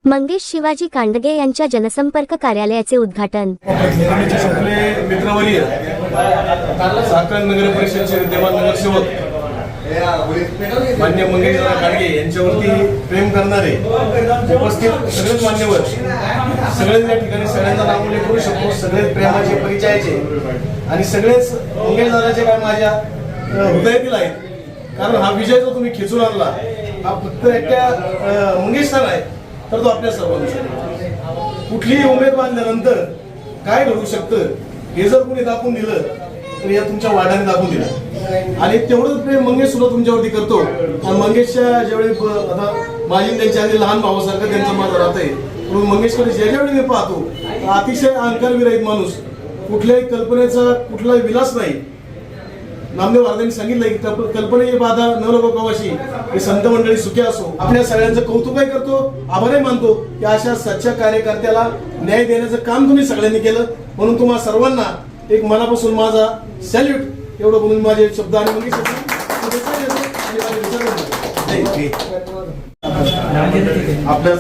मंगेश शिवाजी कांडगे यांच्या जनसंपर्क कार्यालयाचे उद्घाटन। सगळे मित्रवर्य चाकण नगर परिषदेचे विद्यमान नगरसेवक मान्य मंगेश कांडगे यांच्यावरती प्रेम करणारे उपस्थित सगळेच मान्यवर सगळेच या ठिकाणी सगळ्यांना नाव उल्लेख करू शकतो। सगळेच प्रेमाचे परिचयाचे आणि सगळेच मंगेश दादाचे काय माझ्या हृदयातील आहेत, कारण हा विजय जो तुम्ही खेचून आणला हा फक्त एकट्या मंगेश सर आहे, तर तो आपल्या सर्वांचा कुठलीही उमेद बांधल्यानंतर काय घडू शकतं हे जर कोणी दाखवून दिलं तर या तुमच्या वाड्याने दाखवून दिलं। आणि तेवढंच प्रेम मंगेश सुद्धा तुमच्यावरती करतो। आणि मंगेशच्या ज्यावेळी आता माझी त्यांच्या आधी लहान भावासारखं त्यांचं माझं राहत आहे, म्हणून मंगेशकडे ज्यावेळी मी पाहतो अतिशय अहंकारविरहित माणूस, कुठल्याही कल्पनेचा कुठलाही विलास नाही। नामदेव महाराजांनी सांगितलंय की कल्पनेची बाधा न लगो कवाशी, हे संत मंडळी सुखी असो। आपल्या सगळ्यांचं कौतुकही करतो, आभारही मानतो की अशा सच्च्या कार्यकर्त्याला न्याय देण्याचं काम तुम्ही सगळ्यांनी केलं, म्हणून तुम्हा सर्वांना एक मनापासून माझा सॅल्यूट एवढं बोलून माझे शब्द आणि आपल्या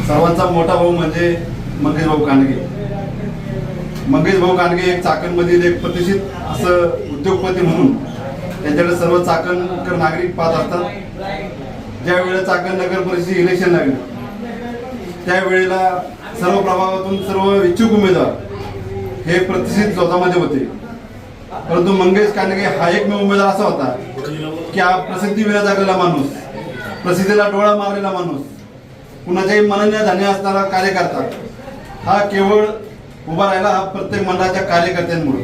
सर्वांचा मोठा भाऊ म्हणजे मंगेश भाऊ कांडगे। मंगेश भाऊ कांडगे एक चाकणमधील एक प्रतिष्ठित असं उद्योगपती म्हणून त्यांच्याकडे सर्व चाकणकर नागरिक पाहत असतात। ज्या वेळेला चाकण नगर परिषद इलेक्शन लागले त्यावेळेला सर्व प्रभागातून सर्व इच्छुक उमेदवार हे प्रतिष्ठित स्वतःमध्ये होते, परंतु मंगेश कांडगे हा एकमेव उमेदवार असा होता की हा प्रसिद्धी विना जगलेला माणूस, प्रसिद्धीला डोळा मारलेला माणूस, कुणाच्याही मनन्य धान्य असणारा कार्यकर्ता, हा केवळ उभा राहिला हा प्रत्येक मंडळाच्या कार्यकर्त्यांमुळे।